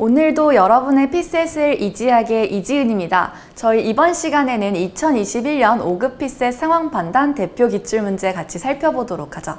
오늘도 여러분의 피셋을 이지하게 이지은입니다. 저희 이번 시간에는 2021년 5급 피셋 상황 판단 대표 기출문제 같이 살펴보도록 하죠.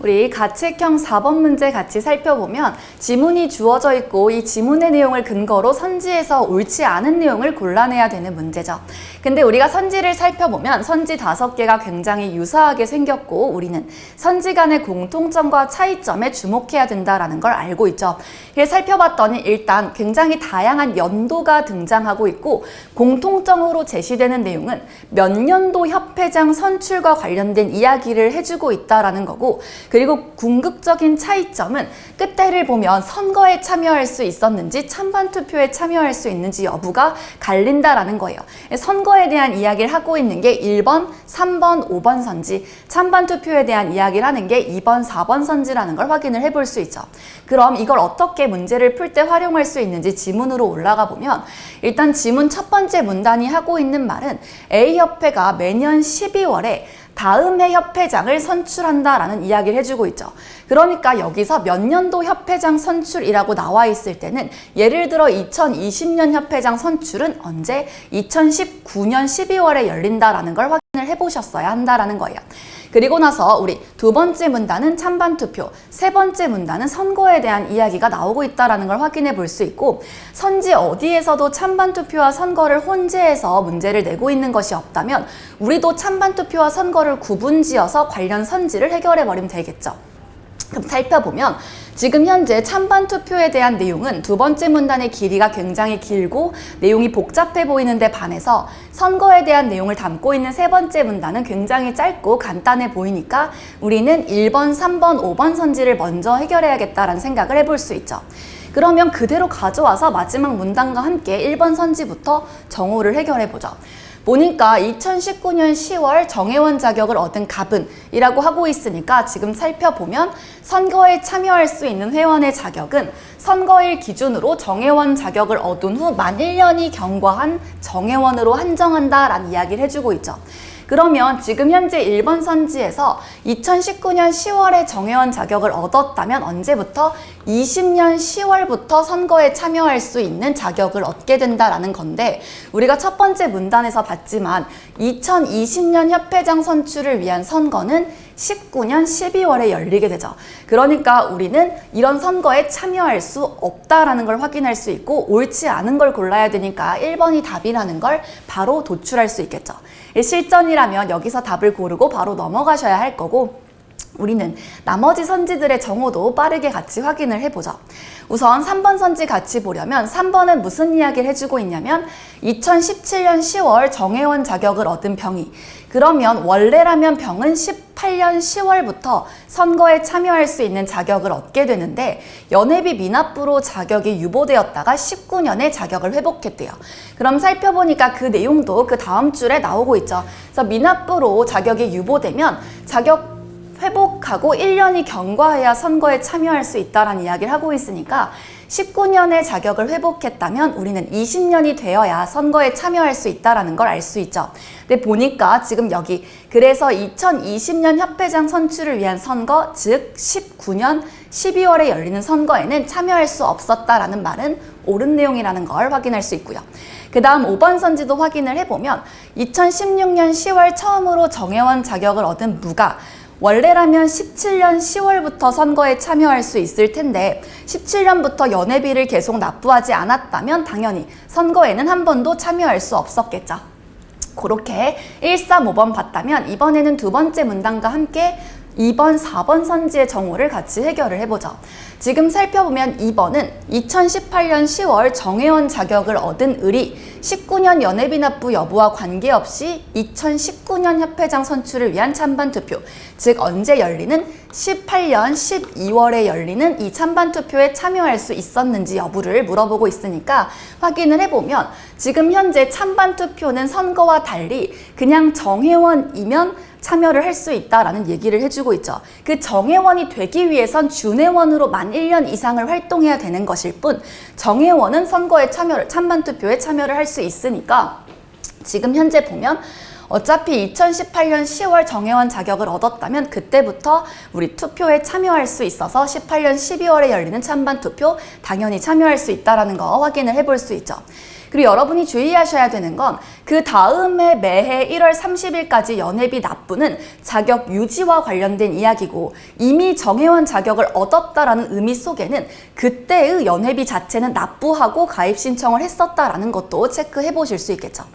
우리 가책형 4번 문제 같이 살펴보면 지문이 주어져 있고 이 지문의 내용을 근거로 선지에서 옳지 않은 내용을 골라내야 되는 문제죠. 근데 우리가 선지를 살펴보면 선지 5개가 굉장히 유사하게 생겼고 우리는 선지 간의 공통점과 차이점에 주목해야 된다는 걸 알고 있죠. 그래서 살펴봤더니 일단 굉장히 다양한 연도가 등장하고 있고 공통점으로 제시되는 내용은 몇 년도 협회장 선출과 관련된 이야기를 해주고 있다라는 거고, 그리고 궁극적인 차이점은 끝에를 보면 선거에 참여할 수 있었는지 찬반 투표에 참여할 수 있는지 여부가 갈린다라는 거예요. 선거에 대한 이야기를 하고 있는 게 1번, 3번, 5번 선지, 찬반 투표에 대한 이야기를 하는 게 2번, 4번 선지라는 걸 확인을 해볼 수 있죠. 그럼 이걸 어떻게 문제를 풀 때 활용할 수 있는지 지문으로 올라가 보면 일단 지문 첫 번째 문단이 하고 있는 말은 A협회가 매년 12월에 다음 해 협회장을 선출한다라는 이야기를 해주고 있죠. 그러니까 여기서 몇 년도 협회장 선출이라고 나와 있을 때는 예를 들어 2020년 협회장 선출은 언제? 2019년 12월에 열린다라는 걸 확인을 해보셨어야 한다라는 거예요. 그리고 나서 우리 두 번째 문단은 찬반 투표, 세 번째 문단은 선거에 대한 이야기가 나오고 있다는 걸 확인해 볼 수 있고, 선지 어디에서도 찬반 투표와 선거를 혼재해서 문제를 내고 있는 것이 없다면 우리도 찬반 투표와 선거를 구분지어서 관련 선지를 해결해 버리면 되겠죠. 그럼 살펴보면 지금 현재 찬반 투표에 대한 내용은 두 번째 문단의 길이가 굉장히 길고 내용이 복잡해 보이는데 반해서 선거에 대한 내용을 담고 있는 세 번째 문단은 굉장히 짧고 간단해 보이니까 우리는 1번, 3번, 5번 선지를 먼저 해결해야겠다라는 생각을 해볼 수 있죠. 그러면 그대로 가져와서 마지막 문단과 함께 1번 선지부터 정오를 해결해보죠. 보니까 2019년 10월 정회원 자격을 얻은 갑은이라고 하고 있으니까 지금 살펴보면 선거에 참여할 수 있는 회원의 자격은 선거일 기준으로 정회원 자격을 얻은 후 만 1년이 경과한 정회원으로 한정한다라는 이야기를 해주고 있죠. 그러면 지금 현재 1번 선지에서 2019년 10월에 정회원 자격을 얻었다면 언제부터? 20년 10월부터 선거에 참여할 수 있는 자격을 얻게 된다라는 건데, 우리가 첫 번째 문단에서 봤지만 2020년 협회장 선출을 위한 선거는 19년 12월에 열리게 되죠. 그러니까 우리는 이런 선거에 참여할 수 없다라는 걸 확인할 수 있고 옳지 않은 걸 골라야 되니까 1번이 답이라는 걸 바로 도출할 수 있겠죠. 실전이라면 여기서 답을 고르고 바로 넘어가셔야 할 거고, 우리는 나머지 선지들의 정오도 빠르게 같이 확인을 해보죠. 우선 3번 선지 같이 보려면 3번은 무슨 이야기를 해주고 있냐면 2017년 10월 정회원 자격을 얻은 병이, 그러면 원래라면 병은 18년 10월부터 선거에 참여할 수 있는 자격을 얻게 되는데 연회비 미납부로 자격이 유보되었다가 19년에 자격을 회복했대요. 그럼 살펴보니까 그 내용도 그 다음 줄에 나오고 있죠. 그래서 미납부로 자격이 유보되면 자격 회복하고 1년이 경과해야 선거에 참여할 수 있다라는 이야기를 하고 있으니까 19년에 자격을 회복했다면 우리는 20년이 되어야 선거에 참여할 수 있다는 걸 알 수 있죠. 근데 보니까 지금 여기 그래서 2020년 협회장 선출을 위한 선거, 즉 19년 12월에 열리는 선거에는 참여할 수 없었다라는 말은 옳은 내용이라는 걸 확인할 수 있고요. 그 다음 5번 선지도 확인을 해보면 2016년 10월 처음으로 정회원 자격을 얻은 무가 원래라면 17년 10월부터 선거에 참여할 수 있을 텐데 17년부터 연회비를 계속 납부하지 않았다면 당연히 선거에는 한 번도 참여할 수 없었겠죠. 그렇게 1, 3, 5번 봤다면 이번에는 두 번째 문단과 함께 2번, 4번 선지의 정오를 같이 해결을 해보죠. 지금 살펴보면 2번은 2018년 10월 정회원 자격을 얻은 을이 19년 연회비 납부 여부와 관계없이 2019년 협회장 선출을 위한 찬반 투표, 즉 언제 열리는 18년 12월에 열리는 이 찬반 투표에 참여할 수 있었는지 여부를 물어보고 있으니까 확인을 해보면 지금 현재 찬반 투표는 선거와 달리 그냥 정회원이면 참여를 할 수 있다라는 얘기를 해주고 있죠. 그 정회원이 되기 위해선 준회원으로 만 1년 이상을 활동해야 되는 것일 뿐 정회원은 선거에 참여를, 찬반 투표에 참여를 할 수 있으니까 지금 현재 보면 어차피 2018년 10월 정회원 자격을 얻었다면 그때부터 우리 투표에 참여할 수 있어서 18년 12월에 열리는 찬반 투표 당연히 참여할 수 있다는 거 확인을 해볼 수 있죠. 그리고 여러분이 주의하셔야 되는 건 그 다음에 매해 1월 30일까지 연회비 납부는 자격 유지와 관련된 이야기고, 이미 정회원 자격을 얻었다라는 의미 속에는 그때의 연회비 자체는 납부하고 가입 신청을 했었다라는 것도 체크해 보실 수 있겠죠.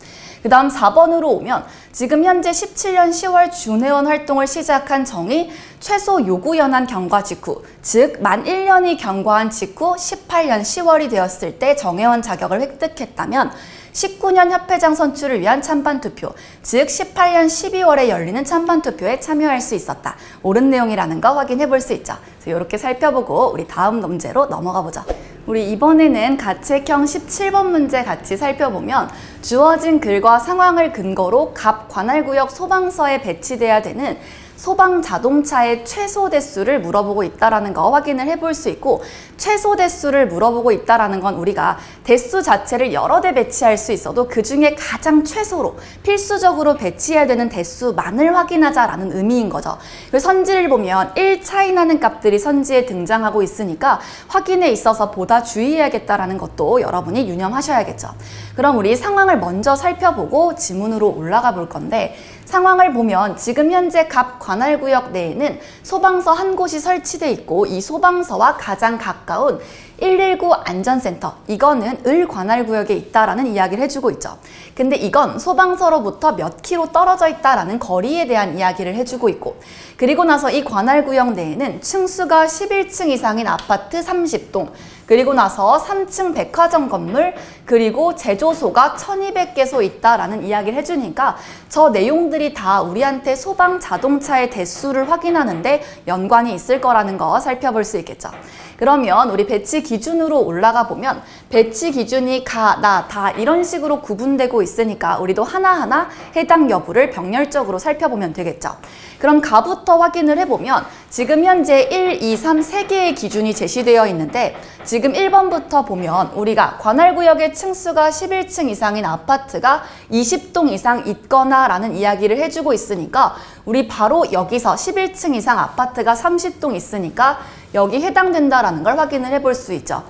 그 다음 4번으로 오면 지금 현재 17년 10월 준회원 활동을 시작한 정의 최소 요구 연한 경과 직후, 즉 만 1년이 경과한 직후 18년 10월이 되었을 때 정회원 자격을 획득했다면 19년 협회장 선출을 위한 찬반 투표, 즉 18년 12월에 열리는 찬반 투표에 참여할 수 있었다. 옳은 내용이라는 거 확인해 볼 수 있죠. 그래서 이렇게 살펴보고 우리 다음 문제로 넘어가 보죠. 우리 이번에는 가책형 17번 문제 같이 살펴보면 주어진 글과 상황을 근거로 갑 관할구역 소방서에 배치돼야 되는 소방 자동차의 최소 대수를 물어보고 있다는 거 확인을 해볼 수 있고, 최소 대수를 물어보고 있다는 건 우리가 대수 자체를 여러 대 배치할 수 있어도 그 중에 가장 최소로 필수적으로 배치해야 되는 대수만을 확인하자라는 의미인 거죠. 선지를 보면 1 차이 나는 값들이 선지에 등장하고 있으니까 확인에 있어서 보다 주의해야겠다는 것도 여러분이 유념하셔야겠죠. 그럼 우리 상황을 먼저 살펴보고 지문으로 올라가 볼 건데, 상황을 보면 지금 현재 갑 관할구역 내에는 소방서 한 곳이 설치돼 있고, 이 소방서와 가장 가까운 119 안전센터, 이거는 을 관할구역에 있다라는 이야기를 해주고 있죠. 근데 이건 소방서로부터 몇 킬로 떨어져 있다라는 거리에 대한 이야기를 해주고 있고, 그리고 나서 이 관할구역 내에는 층수가 11층 이상인 아파트 30동, 그리고 나서 3층 백화점 건물, 그리고 제조소가 1200개소 있다라는 이야기를 해주니까 저 내용들이 다 우리한테 소방 자동차의 대수를 확인하는데 연관이 있을 거라는 거 살펴볼 수 있겠죠. 그러면 우리 배치 기준으로 올라가 보면 배치 기준이 가, 나, 다 이런 식으로 구분되고 있으니까 우리도 하나하나 해당 여부를 병렬적으로 살펴보면 되겠죠. 그럼 가부터 확인을 해보면 지금 현재 1, 2, 3, 3개의 기준이 제시되어 있는데, 지금 1번부터 보면 우리가 관할구역의 층수가 11층 이상인 아파트가 20동 이상 있거나 라는 이야기를 해주고 있으니까 우리 바로 여기서 11층 이상 아파트가 30동 있으니까 여기 해당된다라는 걸 확인을 해볼 수 있죠.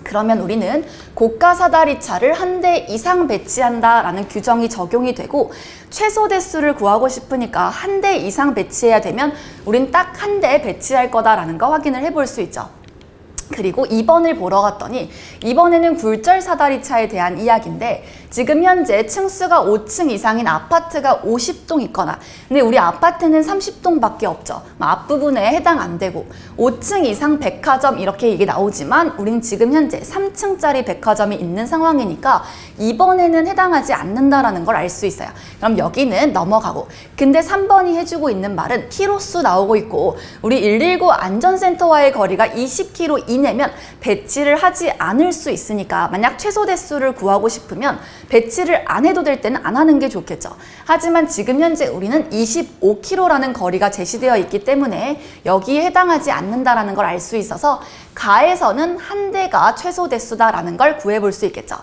그러면 우리는 고가 사다리차를 한 대 이상 배치한다라는 규정이 적용이 되고, 최소 대수를 구하고 싶으니까 한 대 이상 배치해야 되면 우린 딱 한 대 배치할 거다라는 거 확인을 해볼 수 있죠. 그리고 2번을 보러 갔더니 이번에는 굴절 사다리차에 대한 이야기인데, 지금 현재 층수가 5층 이상인 아파트가 50동 있거나, 근데 우리 아파트는 30동밖에 없죠. 앞부분에 해당 안 되고 5층 이상 백화점 이렇게 이게 나오지만 우린 지금 현재 3층짜리 백화점이 있는 상황이니까 이번에는 해당하지 않는다라는 걸 알 수 있어요. 그럼 여기는 넘어가고, 근데 3번이 해주고 있는 말은 키로수 나오고 있고, 우리 119 안전센터와의 거리가 20km 이내면 배치를 하지 않을 수 있으니까 만약 최소 대수를 구하고 싶으면 배치를 안 해도 될 때는 안 하는 게 좋겠죠. 하지만 지금 현재 우리는 25km라는 거리가 제시되어 있기 때문에 여기에 해당하지 않는다라는 걸 알 수 있어서 가에서는 한 대가 최소 대수다라는 걸 구해볼 수 있겠죠.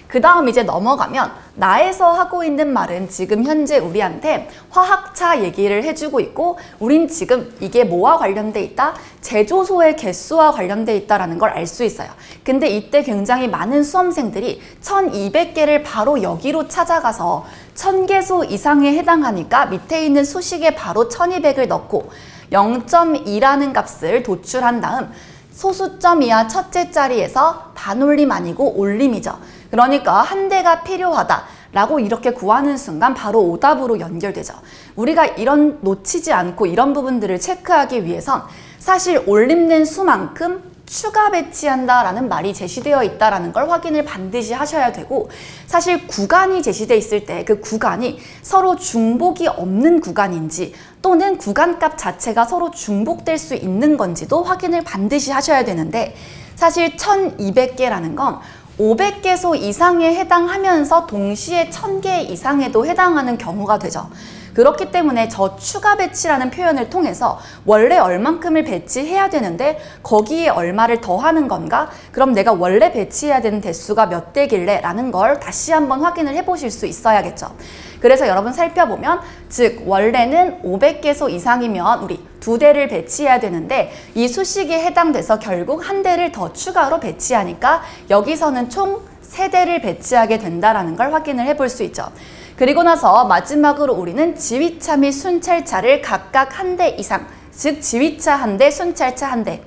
그 다음 이제 넘어가면 나에서 하고 있는 말은 지금 현재 우리한테 화학차 얘기를 해주고 있고, 우린 지금 이게 뭐와 관련돼 있다? 제조소의 개수와 관련돼 있다는 걸 알 수 있어요. 근데 이때 굉장히 많은 수험생들이 1200개를 바로 여기로 찾아가서 1000개소 이상에 해당하니까 밑에 있는 수식에 바로 1200을 넣고 0.2라는 값을 도출한 다음 소수점 이하 첫째 자리에서 반올림 아니고 올림이죠. 그러니까 한 대가 필요하다라고 이렇게 구하는 순간 바로 오답으로 연결되죠. 우리가 이런 놓치지 않고 이런 부분들을 체크하기 위해선 사실 올림된 수만큼 추가 배치한다라는 말이 제시되어 있다는 걸 확인을 반드시 하셔야 되고, 사실 구간이 제시되어 있을 때 그 구간이 서로 중복이 없는 구간인지 또는 구간값 자체가 서로 중복될 수 있는 건지도 확인을 반드시 하셔야 되는데, 사실 1200개라는 건 500개소 이상에 해당하면서 동시에 1000개 이상에도 해당하는 경우가 되죠. 그렇기 때문에 저 추가 배치라는 표현을 통해서 원래 얼만큼을 배치해야 되는데 거기에 얼마를 더하는 건가? 그럼 내가 원래 배치해야 되는 대수가 몇 대길래? 라는 걸 다시 한번 확인을 해보실 수 있어야겠죠. 그래서 여러분 살펴보면 즉 원래는 500개소 이상이면 우리 2대를 배치해야 되는데 이 수식에 해당돼서 결국 1대를 더 추가로 배치하니까 여기서는 총 3대를 배치하게 된다는 걸 확인을 해볼 수 있죠. 그리고 나서 마지막으로 우리는 지휘차 및 순찰차를 각각 1대 이상, 즉 지휘차 1대, 순찰차 1대.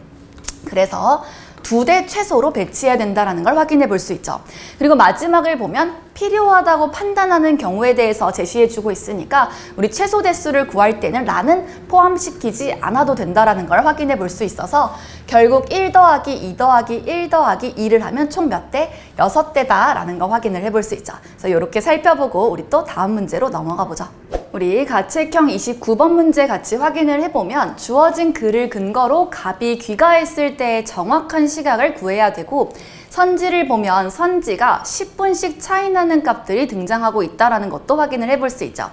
그래서 2대 최소로 배치해야 된다는 걸 확인해 볼 수 있죠. 그리고 마지막을 보면 필요하다고 판단하는 경우에 대해서 제시해주고 있으니까 우리 최소 대수를 구할 때는 라는 포함시키지 않아도 된다는 걸 확인해 볼 수 있어서 결국 1 더하기 2 더하기 1 더하기 2를 하면 총 몇 대? 6대다 라는 거 확인을 해볼 수 있죠. 그래서 이렇게 살펴보고 우리 또 다음 문제로 넘어가 보죠. 우리 가책형 29번 문제 같이 확인을 해보면 주어진 글을 근거로 갑이 귀가했을 때의 정확한 시각을 구해야 되고 선지를 보면 선지가 10분씩 차이 나는 값들이 등장하고 있다는 것도 확인을 해볼 수 있죠.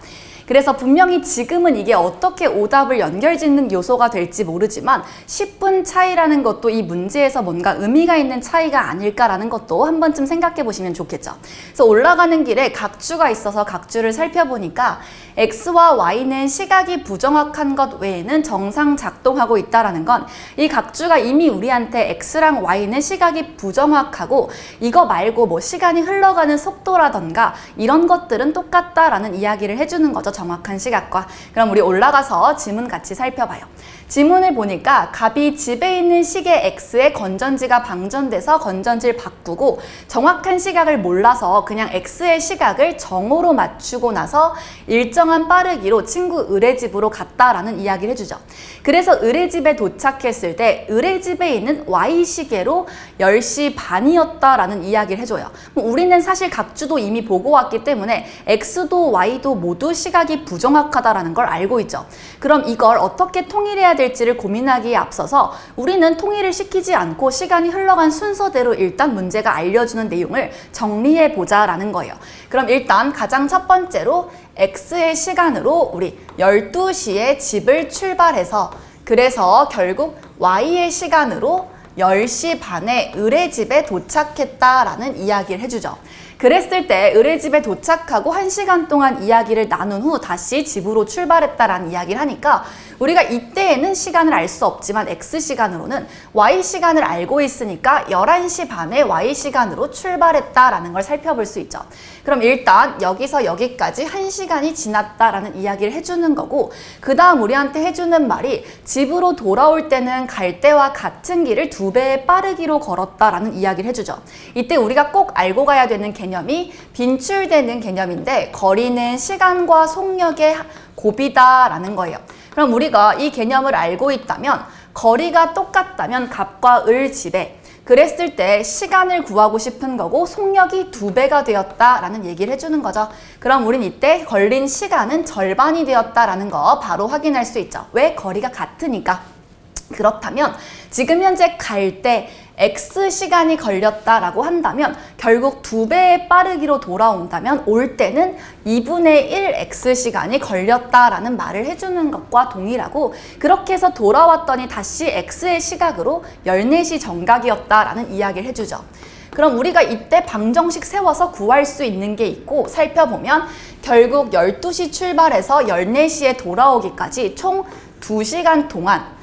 그래서 분명히 지금은 이게 어떻게 오답을 연결짓는 요소가 될지 모르지만 10분 차이라는 것도 이 문제에서 뭔가 의미가 있는 차이가 아닐까라는 것도 한 번쯤 생각해 보시면 좋겠죠. 그래서 올라가는 길에 각주가 있어서 각주를 살펴보니까 X와 Y는 시각이 부정확한 것 외에는 정상 작동하고 있다는 건 이 각주가 이미 우리한테 X랑 Y는 시각이 부정확하고 이거 말고 뭐 시간이 흘러가는 속도라던가 이런 것들은 똑같다라는 이야기를 해주는 거죠. 정확한 시각과. 그럼 우리 올라가서 지문 같이 살펴봐요. 지문을 보니까 갑이 집에 있는 시계 X의 건전지가 방전돼서 건전지를 바꾸고 정확한 시각을 몰라서 그냥 X의 시각을 정오로 맞추고 나서 일정한 빠르기로 친구 을의 집으로 갔다라는 이야기를 해주죠. 그래서 을의 집에 도착했을 때 을의 집에 있는 Y 시계로 10시 반이었다라는 이야기를 해줘요. 우리는 사실 각주도 이미 보고 왔기 때문에 X도 Y도 모두 시각이 부정확하다라는 걸 알고 있죠. 그럼 이걸 어떻게 통일해야 될지를 고민하기에 앞서서 우리는 통일을 시키지 않고 시간이 흘러간 순서대로 일단 문제가 알려주는 내용을 정리해 보자라는 거예요. 그럼 일단 가장 첫 번째로 X의 시간으로 우리 12시에 집을 출발해서 그래서 결국 Y의 시간으로 10시 반에 을의 집에 도착했다라는 이야기를 해주죠. 그랬을 때 을의 집에 도착하고 1시간 동안 이야기를 나눈 후 다시 집으로 출발했다라는 이야기를 하니까 우리가 이때에는 시간을 알 수 없지만 X시간으로는 Y시간을 알고 있으니까 11시 반에 Y시간으로 출발했다라는 걸 살펴볼 수 있죠. 그럼 일단 여기서 여기까지 1시간이 지났다라는 이야기를 해주는 거고 그 다음 우리한테 해주는 말이 집으로 돌아올 때는 갈 때와 같은 길을 2배의 빠르기로 걸었다라는 이야기를 해주죠. 이때 우리가 꼭 알고 가야 되는 개념이 빈출되는 개념인데 거리는 시간과 속력의 곱이다라는 거예요. 그럼 우리가 이 개념을 알고 있다면 거리가 똑같다면 갑과 을 집에 그랬을 때 시간을 구하고 싶은 거고 속력이 2배가 되었다라는 얘기를 해주는 거죠. 그럼 우린 이때 걸린 시간은 절반이 되었다라는 거 바로 확인할 수 있죠. 왜? 거리가 같으니까. 그렇다면 지금 현재 갈 때 X시간이 걸렸다라고 한다면 결국 2배의 빠르기로 돌아온다면 올 때는 2분의 1 X시간이 걸렸다라는 말을 해주는 것과 동일하고 그렇게 해서 돌아왔더니 다시 X의 시각으로 14시 정각이었다라는 이야기를 해주죠. 그럼 우리가 이때 방정식 세워서 구할 수 있는 게 있고 살펴보면 결국 12시 출발해서 14시에 돌아오기까지 총 2시간 동안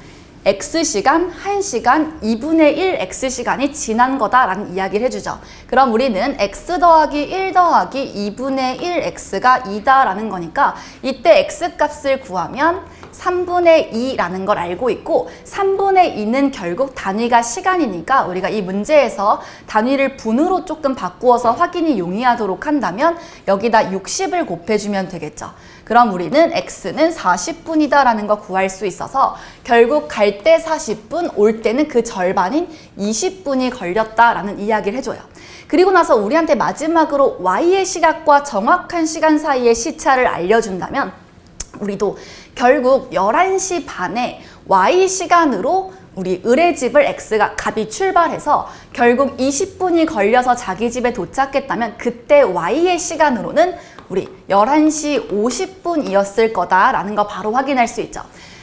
X시간, 1시간, 2분의 1 X시간이 지난 거다라는 이야기를 해주죠. 그럼 우리는 X 더하기 1 더하기 2분의 1 X가 2다라는 거니까 이때 X 값을 구하면 3분의 2라는 걸 알고 있고 3분의 2는 결국 단위가 시간이니까 우리가 이 문제에서 단위를 분으로 조금 바꾸어서 확인이 용이하도록 한다면 여기다 60을 곱해주면 되겠죠. 그럼 우리는 X는 40분이다 라는 거 구할 수 있어서 결국 갈 때 40분, 올 때는 그 절반인 20분이 걸렸다라는 이야기를 해줘요. 그리고 나서 우리한테 마지막으로 Y의 시각과 정확한 시간 사이의 시차를 알려준다면 우리도 결국 11시 반에 Y시간으로 우리 을의 집을 X가 갑이 출발해서 결국 20분이 걸려서 자기 집에 도착했다면 그때 Y의 시간으로는 우리 11시 50분이었을 거다라는 거 바로 확인할 수 있죠.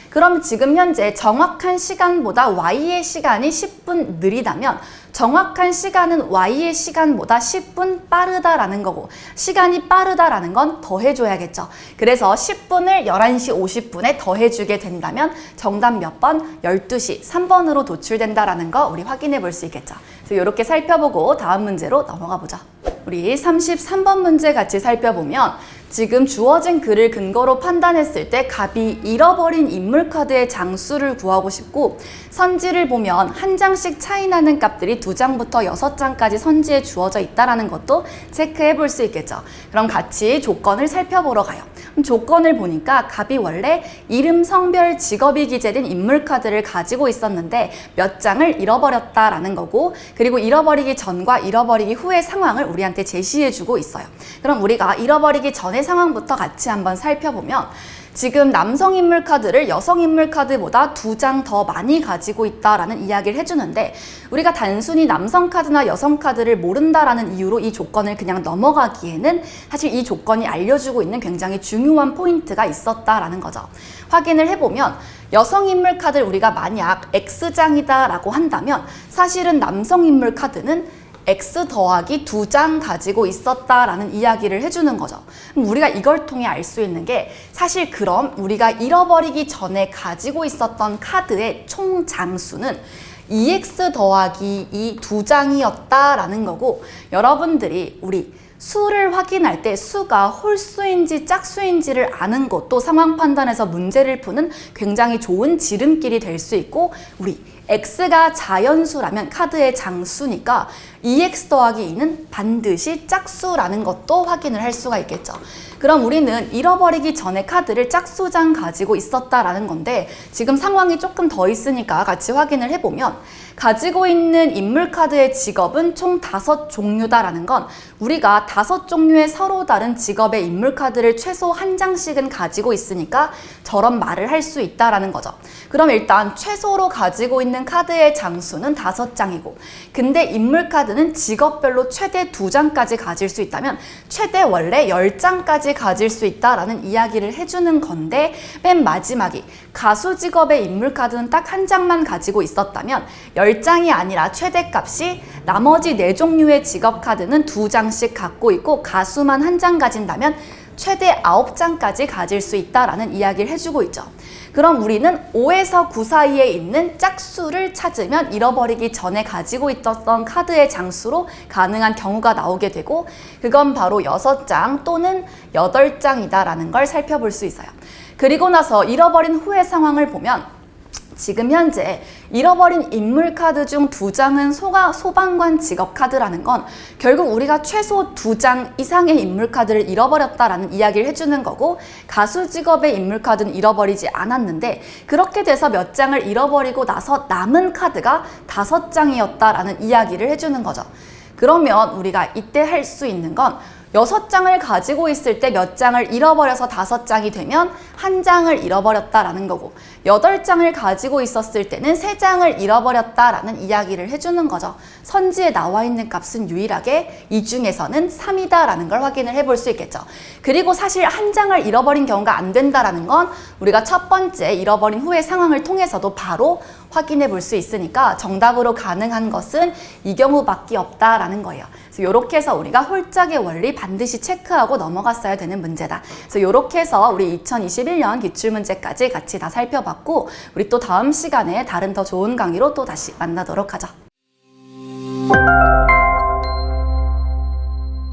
그럼 지금 현재 정확한 시간보다 Y의 시간이 10분 느리다면 정확한 시간은 Y의 시간보다 10분 빠르다라는 거고 시간이 빠르다라는 건 더해줘야겠죠. 그래서 10분을 11시 50분에 더해주게 된다면 정답 몇 번? 12시 3번으로 도출된다라는 거 우리 확인해 볼 수 있겠죠. 그래서 이렇게 살펴보고 다음 문제로 넘어가 보죠. 우리 33번 문제 같이 살펴보면 지금 주어진 글을 근거로 판단했을 때 갑이 잃어버린 인물카드의 장수를 구하고 싶고 선지를 보면 한 장씩 차이 나는 값들이 2장부터 6장까지 선지에 주어져 있다는 것도 체크해 볼 수 있겠죠. 그럼 같이 조건을 살펴보러 가요. 그럼 조건을 보니까 갑이 원래 이름, 성별, 직업이 기재된 인물카드를 가지고 있었는데 몇 장을 잃어버렸다라는 거고 그리고 잃어버리기 전과 잃어버리기 후의 상황을 우리한테 제시해 주고 있어요. 그럼 우리가 잃어버리기 전의 상황부터 같이 한번 살펴보면 지금 남성 인물 카드를 여성 인물 카드보다 2장 더 많이 가지고 있다라는 이야기를 해주는데 우리가 단순히 남성 카드나 여성 카드를 모른다라는 이유로 이 조건을 그냥 넘어가기에는 사실 이 조건이 알려주고 있는 굉장히 중요한 포인트가 있었다라는 거죠. 확인을 해보면 여성 인물 카드를 우리가 만약 X장이다라고 한다면 사실은 남성 인물 카드는 X 더하기 2장 가지고 있었다라는 이야기를 해주는 거죠. 그럼 우리가 이걸 통해 알 수 있는 게 사실 그럼 우리가 잃어버리기 전에 가지고 있었던 카드의 총 장수는 2X 더하기 이 2장이었다라는 거고 여러분들이 우리 수를 확인할 때 수가 홀수인지 짝수인지를 아는 것도 상황 판단에서 문제를 푸는 굉장히 좋은 지름길이 될 수 있고 우리 X가 자연수라면 카드의 장수니까 2X 더하기 2는 반드시 짝수라는 것도 확인을 할 수가 있겠죠. 그럼 우리는 잃어버리기 전에 카드를 짝수장 가지고 있었다라는 건데 지금 상황이 조금 더 있으니까 같이 확인을 해보면 가지고 있는 인물 카드의 직업은 총 5종류다라는 건 우리가 5종류의 서로 다른 직업의 인물 카드를 최소 한 장씩은 가지고 있으니까 저런 말을 할 수 있다라는 거죠. 그럼 일단 최소로 가지고 있는 카드의 장수는 5장이고 근데 인물 카드는 직업별로 최대 2장까지 가질 수 있다면 최대 원래 10장까지 가질 수 있다라는 이야기를 해주는 건데 맨 마지막이 가수 직업의 인물 카드는 딱 한 장만 가지고 있었다면 10장이 아니라 최대값이 나머지 4종류의 직업 카드는 2장씩 갖고 있고 가수만 한 장 가진다면 최대 9장까지 가질 수 있다라는 이야기를 해주고 있죠. 그럼 우리는 5에서 9 사이에 있는 짝수를 찾으면 잃어버리기 전에 가지고 있었던 카드의 장수로 가능한 경우가 나오게 되고 그건 바로 6장 또는 8장이다라는 걸 살펴볼 수 있어요. 그리고 나서 잃어버린 후의 상황을 보면 지금 현재 잃어버린 인물 카드 중 2장은 소방관 직업 카드라는 건 결국 우리가 최소 2장 이상의 인물 카드를 잃어버렸다라는 이야기를 해주는 거고 가수 직업의 인물 카드는 잃어버리지 않았는데 그렇게 돼서 몇 장을 잃어버리고 나서 남은 카드가 5장이었다라는 이야기를 해주는 거죠. 그러면 우리가 이때 할 수 있는 건 6장을 가지고 있을 때 몇 장을 잃어버려서 5장이 되면 1장을 잃어버렸다라는 거고 8장을 가지고 있었을 때는 3장을 잃어버렸다라는 이야기를 해주는 거죠. 선지에 나와 있는 값은 유일하게 이 중에서는 3이다라는 걸 확인을 해볼 수 있겠죠. 그리고 사실 1장을 잃어버린 경우가 안 된다라는 건 우리가 첫 번째 잃어버린 후의 상황을 통해서도 바로 확인해 볼 수 있으니까 정답으로 가능한 것은 이 경우밖에 없다라는 거예요. 그래서 이렇게 해서 우리가 홀짝의 원리 반드시 체크하고 넘어갔어야 되는 문제다. 그래서 이렇게 해서 우리 2021년 기출문제까지 같이 다 살펴봤고 우리 또 다음 시간에 다른 더 좋은 강의로 또 다시 만나도록 하죠.